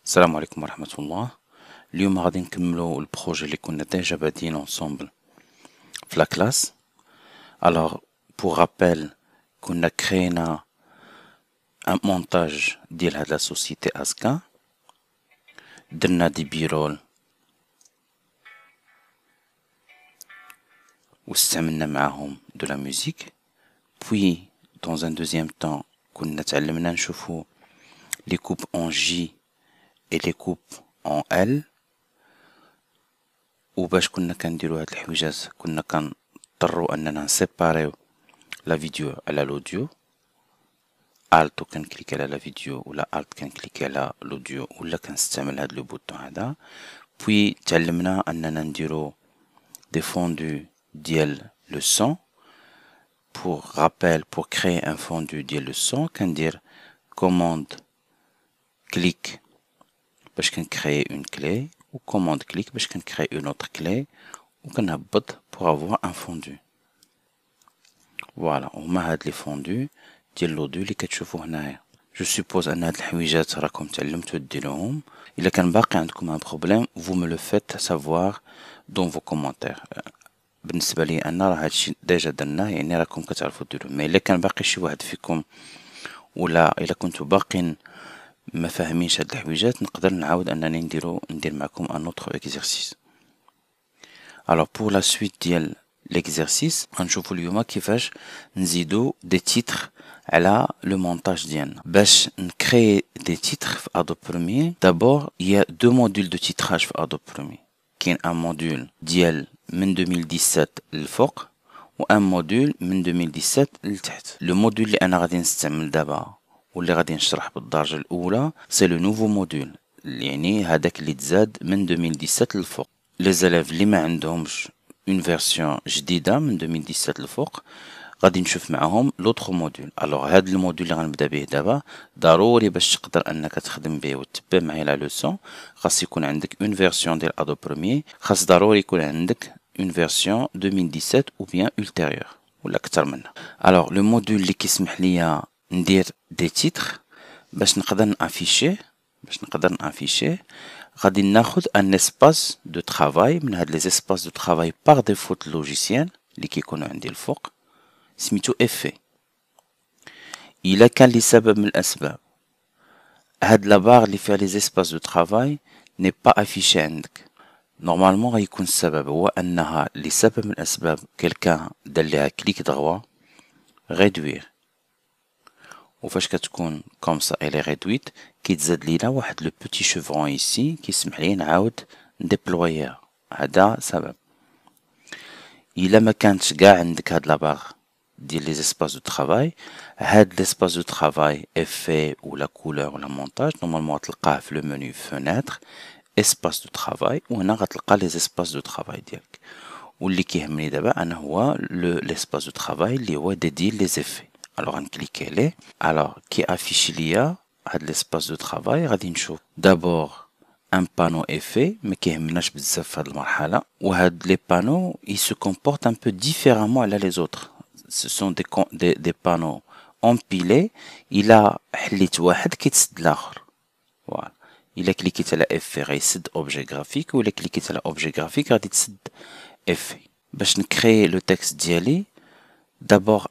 السلام عليكم ورحمة الله. اليوم غادي نكملو البروجي اللي كنا ديجا بادين انصومبل في لا كلاس. الوغ بوغ رابيل كنا كرينا ان مونتاج ديال هاد لا سوسيتي اسكا، درنا دي بيرول واستعملنا معاهم دو لا موزيك. بوي dans un deuxième temps كنا تعلمنا نشوفو لي كوب en J et les coupes en L. وباش كنا كنديرو هاد الحويجات كنا كنضطرو اننا نسيباريو لا فيديو على الاوديو، الت كنكليكي على لا فيديو ولا الت كنكليكي على الاوديو ولا كنستعمل هاد لو بوطون هذا. بوي تعلمنا اننا نديرو دي فوندو ديال لو سون. pour rappel pour créer un fondu ديال لو سون كندير commande clic باش كنكريي une clé ou commande clic باش كنكريي une autre clé وكنهبط pour avoir un fondu. فوالا هما هاد لي فوندو ديال لوديو اللي كتشوفو هنايا. جو سوبوز ان هاد الحويجات راكم تعلمتو ديروهم. الا كان باقي عندكم ان بروبليم فو مو لو فيت سافوار دون فو كومونتير. بالنسبه لي انا راه هادشي ديجا درناه، يعني راكم كتعرفو ديروه. مي الا كان باقي شي واحد فيكم ولا الا كنتو باقين ما فاهمينش هاد الحويجات نقدر نعاود انني ندير معكم ان اوتر اكزرسيس. alors pour la suite ديال l'exercice غنشوفو اليوم كيفاش نزيدو دي تيتر على لو مونتاج ديالنا. باش نكري دي تيتر في ادوب بروميير دابور يا دو موديل دو تيتراج في ادوب بروميير. كاين ان موديل ديال من 2017 للفوق و ان موديل من 2017 لتحت. لو موديل اللي انا غادي نستعمل دابا واللي غادي نشرح بالدرجه الاولى سي لو نوفو موديل، يعني هذاك اللي تزاد من 2017 للفوق. لي زاليف اللي ما عندهمش اون فيرسيون جديده من 2017 للفوق غادي نشوف معاهم لوطخ موديل. الوغ هاد الموديل اللي غنبدا به دابا ضروري باش تقدر انك تخدم به وتتبع معايا لا لوسون خاص يكون عندك اون فيرسيون ديال ادوب بروميير، خاص ضروري يكون عندك اون فيرسيون 2017 او بيان ultérieur ولا اكثر منها. الوغ لو موديل اللي كيسمح ليا ندير دي تيتر باش نقدر نافيشيه غادي ناخد ان اسباس دو ترافاي من هاد لي اسباس دو ترافاي باغ ديفو لوجيسيال اللي كيكونوا عندي الفوق سميتو افي. الا كان لسبب من الاسباب هاد لا باغ اللي فيها لي اسباس دو ترافاي ني با افيشي عندك، نورمالمون غيكون السبب هو انها لسبب من الاسباب كلكان دار ليها كليك دغوا ريدوير، وفاش كتكون كوم سا الي ريدويت كيتزاد لينا واحد لو بوتي شوفرون ايسي كيسمح لي نعاود نديبلوييها. هذا سبب. الا ما كانتش كاع عندك هاد لاباغ ديال لي اسباس دو ترافاي، هاد ليسباس دو ترافاي افي ولا كولور ولا مونتاج نورمالمون تلقاه في لو منيو فونيتر اسباس دو ترافاي، وهنا غتلقى لي اسباس دو ترافاي ديالك. واللي كيهمني دابا انا هو ليسباس دو ترافاي اللي هو ديدي لي زيفي. الوغ غنكليكي عليه. الوغ كي افيشي ليا هاد ليسباس دو ترافاي غادي نشوف دابور ان بانو افي ما كيهمناش بزاف في هاد المرحله، وهاد لي بانو ils se comportent un peu différemment على les autres. ce sont des panneaux empilés. الا حليت واحد كيتسد الاخر. فوالا الا كليكيت على افي غيسد اوبجي غرافيك، ولا كليكيت على اوبجي غرافيك غادي تسد افي. باش نكري لو تكست ديالي دابور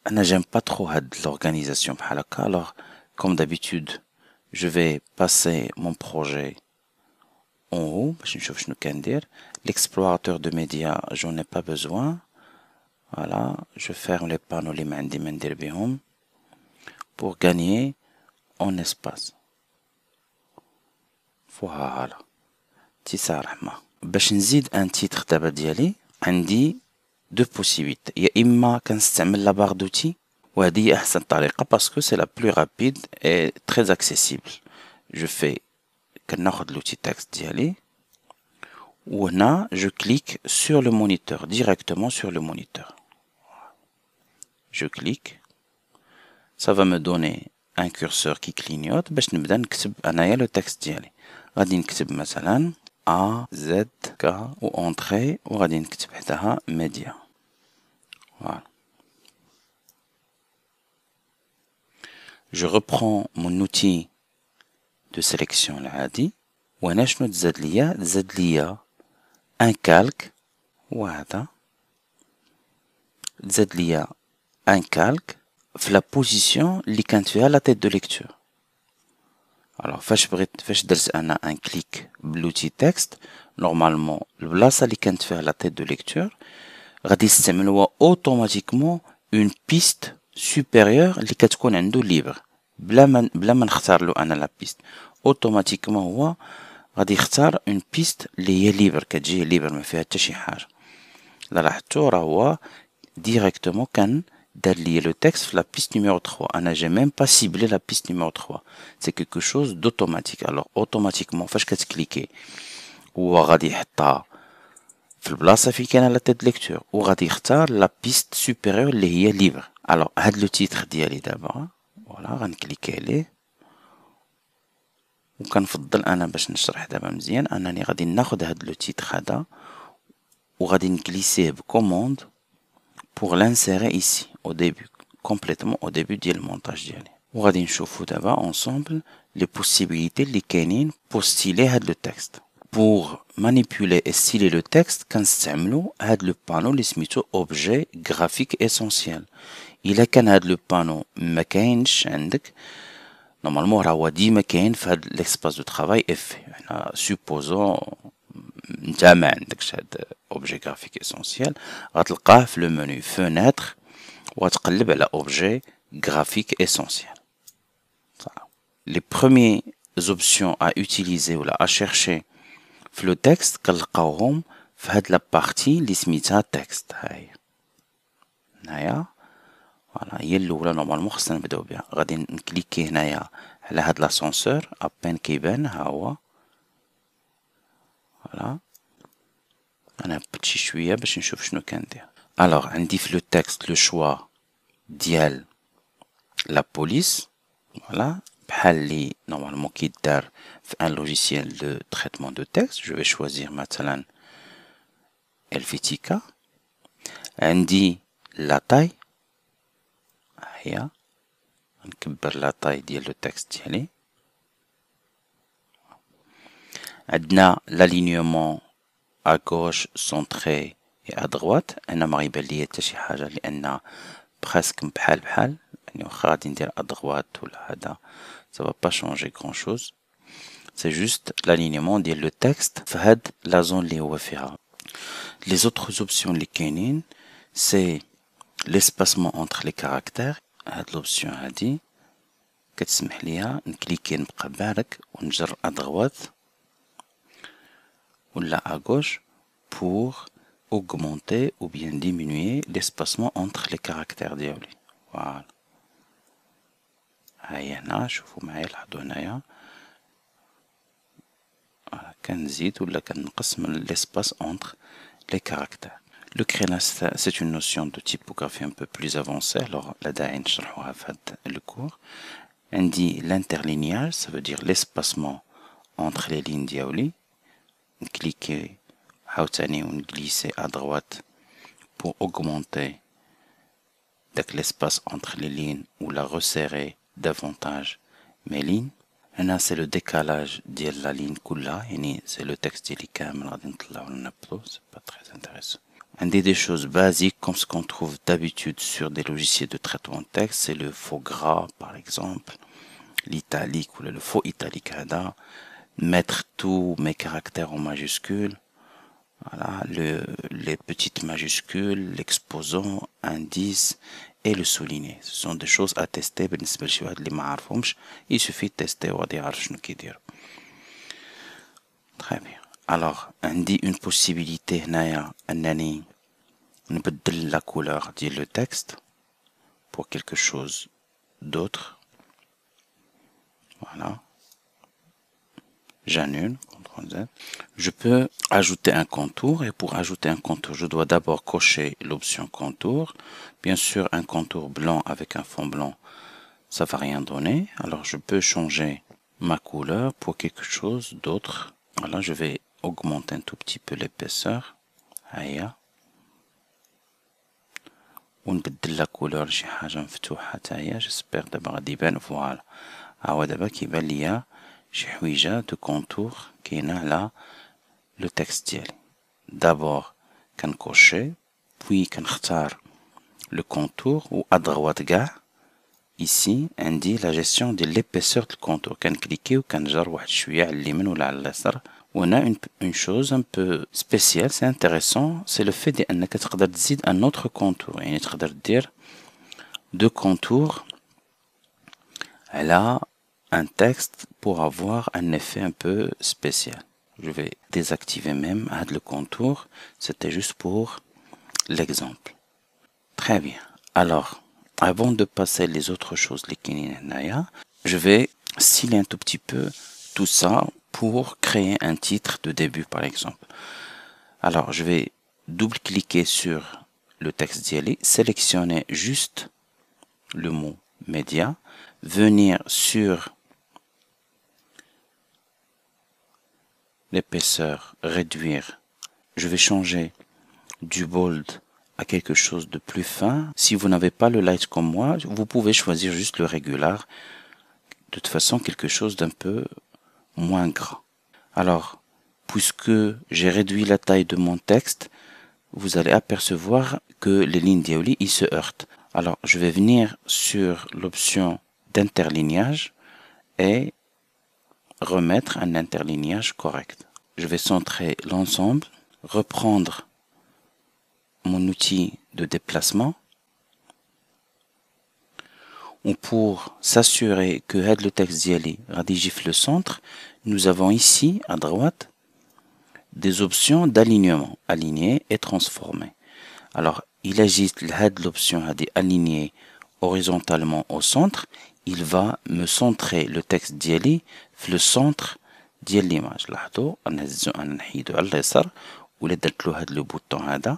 انا j'aime pas trop هاد l'organisation بحال هكا. alors comme d'habitude je vais passer mon projet en haut باش نشوف شنو كندير. l'explorateur de médias j'en ai pas besoin. voilà je ferme les panneaux اللي ما عندي ما ندير بهم pour gagner en espace. فوالا تيسا رحمة. باش نزيد ان تيتر دابا ديالي عندي دو بوسيبيليتي، يا اما كنستعمل لا باغ دوتي وهذه هي احسن طريقه باسكو سي لا بلو رابيد اي تري اكسيسيبل. جو في كناخد لوتي تكست ديالي وهنا جو كليك سور لو مونيتور ديريكتومون سور لو مونيتور. جو كليك ça va me donner un curseur qui clignote باش نبدا نكتب انايا لو تكست ديالي. غادي نكتب مثلا A Z K و entrée وغادي نكتب حداها média. Voilà. Je reprends mon outil de de sélection العادي. وهنا شنو تزاد ليا ان كالك وهذا تزاد ليا ان كالك في لا بوزيسيون اللي كانت فيها لا تيت دو ليكتور. الوغ فاش درت انا ان كليك بلوتي تكست نورمالمون البلاصه اللي كانت فيها لا تيت دو ليكتور غادي يستعمل هو اوتوماتيكمون اون بيست سوبيريور اللي كتكون عنده ليبر بلا ما نختار له انا لا بيست. اوتوماتيكمون هو غادي يختار اون بيست اللي هي ليبر كتجيه ليبر ما فيها حتى شي حاجه. لا لاحظتو راه هو ديريكتومون كان دار لي لو تكست في لا بيست نيميرو 3. انا جي ميم با سيبلي لا بيست نيميرو 3. سي كيلكو شوز دوتوماتيك. الوغ اوتوماتيكمون فاش كتكليكي هو غادي يحطها في البلاصه فين كاينه لا تيت ليكتور وغادي يختار لا بيست سوبيريور اللي هي ليبر. الوغ هاد لو تيتر ديالي دابا فوالا غنكليكي عليه وكنفضل انا باش نشرح دابا مزيان انني غادي ناخد هاد لو تيتر هذا وغادي نكليسيه بكوموند pour l'insérer ici au début complètement au début ديال المونتاج ديالي. وغادي نشوفو دابا ensemble les possibilités اللي كاينين pour styler هاد لو تكست. pour manipuler et styler le texte كنستعملو هاد لو بانو اللي سميتو objet graphique essentiel. الا كان هاد لو بانو ما كاينش عندك نورمالمون راه هو ديما كاين في هاد ليسباس دو ترافاي اف. حنا سوبوزون نتا ما عندكش هاد اوبجي غرافيك اسونسيال غتلقاه في لو منيو فونيتر وغتقلب على اوبجي غرافيك اسونسيال. لي بروميي زوبسيون ا اوتيليزي ولا ا شيرشي في لو تكست كنلقاوهم في هاد لا بارتي اللي سميتها تكست. هنايا فوالا هي الاولى نورمالمون خصنا نبداو بها. غادي نكليكي هنايا على هاد لاسانسور ابان كيبان ها هو. فوالا انا هبط شي شويه باش نشوف شنو كندير. الوغ عندي في لو تكست لو شوا ديال لا بوليس فوالا بحال لي نورمالمون كيدار في ان لوجيسيال دو تريتمون دو تكست. جو في شوازير مثلا الفيتيكا. عندي لا تاي هي نكبر لا تاي ديال لو تكست ديالي. عندنا l'alignement à gauche centré et à droite. انا ما غيبان ليا حتى شي حاجه لان بريسك بحال يعني واخا غادي ندير à droite ولا هذا ça va pas changer grand chose. c'est juste l'alignement ديال لو تكست في هاد لا زون اللي هو فيها. les autres options اللي كاينين c'est l'espacement entre les caractères. هاد l'option هادي كتسمح ليا نكليكي نبقى بارك ونجر à droite ou là à gauche pour augmenter ou bien diminuer l'espacement entre les caractères ديالي. voilà هاي هنا شوفوا معايا لاحظوا هنايا كنزيد ولا كنقص من l'espace entre les caractères. Le créneau c'est une notion de typographie un peu plus avancée. alors لا داعي نشرحوها في هاد le cours. عندي l'interlignage ça veut dire l'espacement entre les lignes ديالي. نكليكي عاوتاني ونغليسي à droite pour augmenter داك l'espace entre les lignes ou la resserrer davantage mes lignes. هنا c'est le décalage ديال la ligne كلها يعني c'est le texte ديالي كامل غادي نطلعو نبطو. c'est pas très intéressant. عندي des choses basiques comme ce qu'on trouve d'habitude sur des logiciels de traitement de texte. c'est le faux gras par exemple, l'italique ou le faux italique هذا. mettre tous mes caractères en majuscules. Voilà, les petites majuscules, l'exposant, indice et le souligner. Ce sont des choses à tester. بالنسبة لشي واحد اللي ما عارفهمش il suffit de tester وغادي يعرف شنو كيدير. très bien. alors عندي une possibilité هنايا انني نبدل la couleur ديال le texte pour quelque chose d'autre. voilà. j'annule, CTRL Z. Je peux ajouter un contour et pour ajouter un contour, je dois d'abord cocher l'option contour. Bien sûr, un contour blanc avec un fond blanc, ça va rien donner. Alors, je peux changer ma couleur pour quelque chose d'autre. Voilà, je vais augmenter un tout petit peu l'épaisseur. هيا. ونبدل la couleur شي حاجة مفتوحة حتى هي. j'espère دابا غادي يبان. فوالا. ها هو دابا كيبان ليا شي حويجة de contour كاينة على le texte ديالي. D'abord كنكوشي puis كنختار le contour ou à droite كاع. Ici عندي la gestion de l'épaisseur du contour. كنكليكي وكنجر واحد شوية على اليمين ولا على اليسار. On a une chose un peu spéciale, c'est intéressant, c'est le fait d'أنك تقدر تزيد un autre contour. يعني تقدر دير deux contours على un texte pour avoir un effet un peu spécial. Je vais désactiver même le contour, c'était juste pour l'exemple. Très bien. Alors, avant de passer les autres choses, je vais styler un tout petit peu tout ça pour créer un titre de début par exemple. Alors, je vais double-cliquer sur le texte d'Yali, sélectionner juste le mot média, venir sur l'épaisseur, réduire. Je vais changer du bold à quelque chose de plus fin. Si vous n'avez pas le light comme moi, vous pouvez choisir juste le régular. De toute façon, quelque chose d'un peu moins gras. Alors, puisque j'ai réduit la taille de mon texte, vous allez apercevoir que les lignes d'Yali, ils se heurtent. Alors, je vais venir sur l'option d'interlignage et remettre un interlignage correct. Je vais centrer l'ensemble, reprendre mon outil de déplacement. Ou pour s'assurer que le texte d'Yali rédigif le centre, nous avons ici à droite des options d'alignement, aligner et transformer. Alors, il agite l'option aligner horizontalement au centre, il va me centrer le texte d'Yali في le centre ديال l'image. لاحظوا انا هزو انا نحيدو على اليسار ولا درت له هاد لو بوطون هذا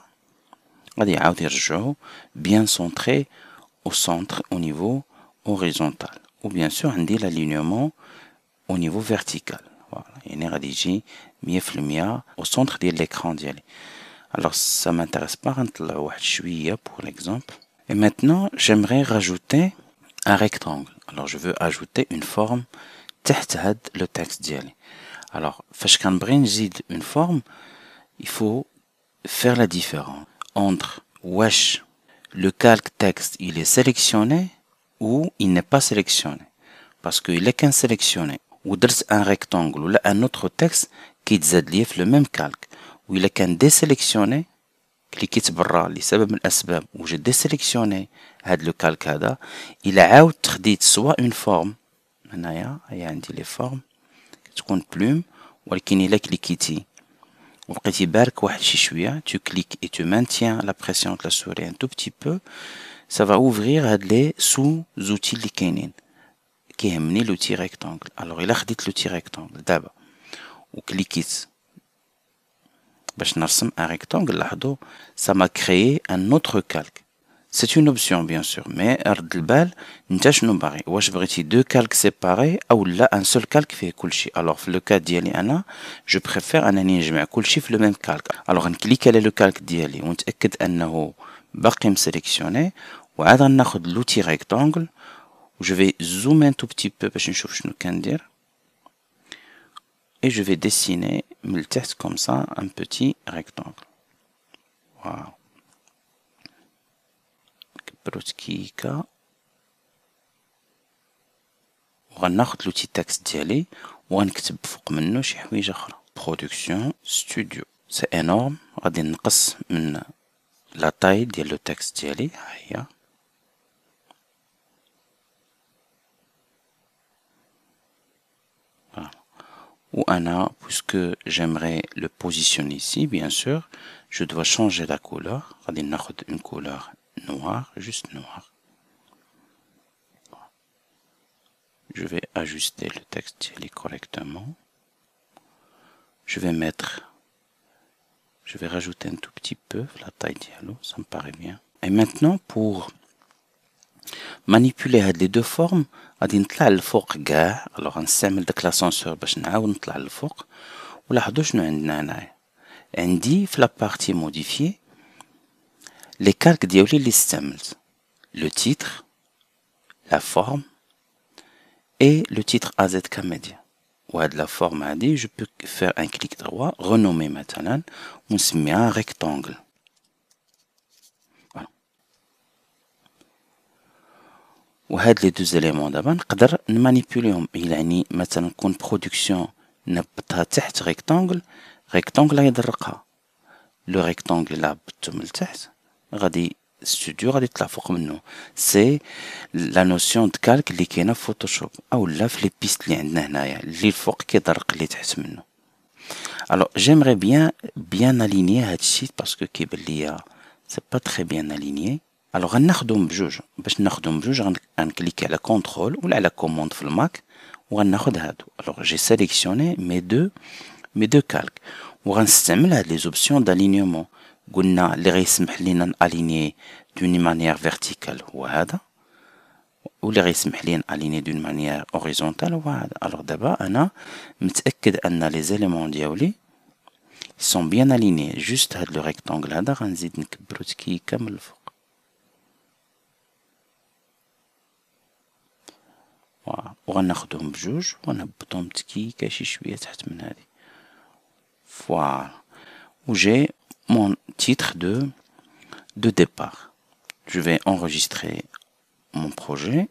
غادي يعاود يرجعو bien centré au centre au niveau horizontal. Ou bien sûr عندي l'alignement au niveau vertical. Voilà, يعني غادي يجي 100% au centre ديال l'écran ديالي. Alors ça m'intéresse pas, غنطلع واحد شوية pour l'exemple. Et maintenant j'aimerais rajouter un rectangle. Alors je veux ajouter une forme تحت هاد le texte ديالي. Alors فاش كنبغي نزيد une forme, il faut faire la différence entre واش le calque texte il est sélectionné ou il n'est pas sélectionné. Parce que il est qu'un sélectionné ou درت un rectangle ou un autre texte كيتزاد ليا في le même calque ou il est qu'un désélectionné كليكيت برا لسبب من الاسباب وجا ديسيليكسيوني هاد لو كالك هذا الى عاود تخديت سوا اون فورم. هنايا هي عندي لي فورم كتكون بلوم ولكن الا كليكيتي وبقيتي بارك واحد شي شويه tu cliques et tu maintiens la pression de la souris un tout petit peu, ça va ouvrir هاد لي sous outils اللي كاينين. كيهمني لوتي ريكتانجل. الوغ الا خديت لوتي ريكتانجل دابا وكليكيت باش نرسم un rectangle, لاحظوا ça m'a créé un autre calque. C'est une option bien sûr, mais رد البال نتا شنو باغي، واش بغيتي deux calques séparés او لا un seul calque فيه كلشي. alors في le cas ديالي انا je préfère انني نجمع كلشي في le même calque. alors غنكليك على le calque ديالي ونتاكد انه باقي مسيليكسيوني وعاد غناخد l'outil rectangle و je vais zoomer un tout petit peu باش نشوف شنو كندير. Et je vais dessiner le texte comme ça, un petit rectangle. Wow. بروتكيكا وغناخد l'outil texte ديالي وغنكتب فوق منه شي حوايج اخرى. Production Studio. C'est énorme. غادي نقص من la taille ديال le texte ديالي. ها هي. Ou Anna, puisque j'aimerais le positionner ici, bien sûr, je dois changer la couleur. Regardez, une couleur noire, juste noire. Je vais ajuster le texte correctement. Je vais rajouter un tout petit peu la taille dialogue, ça me paraît bien. Et maintenant, pour manipuler les deux formes, غادي نطلع للفوق كاع. الوغ غنستعمل داك لاسانسور باش نعاود نطلع للفوق ولاحظوا شنو عندنا هنايا. عندي في لابارتي موديفيي لي كالك ديالي اللي استعملت لو تيتر لا فورم et le titre AZK Media. وهاد la forme هادي je peux faire un clic droit renommer مثلا ونسميها rectangle. voilà. وهاد لي دوز éléments دابا نقدر نمانيبوليهم، يعني مثلا نكون برودكسيون نبطها تحت rectangle غيدرقها، لو rectangle إلا هبطتو من التحت غادي ستوديو غادي يطلع فوق منه. سي لا نوسيون د كالك اللي كاينه في فوتوشوب اولا في لي بيست اللي عندنا هنايا، اللي الفوق كيدرق اللي تحت منه. الوغ جيمري بيان الينيي هادشي باسكو كيبان ليا سي با تري بيان الينيي. الوغ غناخدهم بجوج، باش ناخدهم بجوج غنكليكي على كونترول ولا على كوموند في الماك وغناخد هادو. الوغ جي سيليكسيوني مي دو كالك وغنستعمل هاد لي زوبسيون دالينيومون. قلنا اللي غيسمح لينا ناليني دون مانيير فيرتيكال هو هذا، واللي غيسمح لي ناليني دون مانيير اوريزونتال هو هذا. الوغ دابا انا متاكد ان لي زيليمون ديالي سون بيان اليني. جوست هاد لو ريكتانغل هذا غنزيد نكبرو تكيكه من الفوق. وغناخدهم بجوج ونهبطهم تكيكه شي شويه تحت من هادي. فوالا. و j'ai mon titre de départ. Je vais enregistrer mon projet.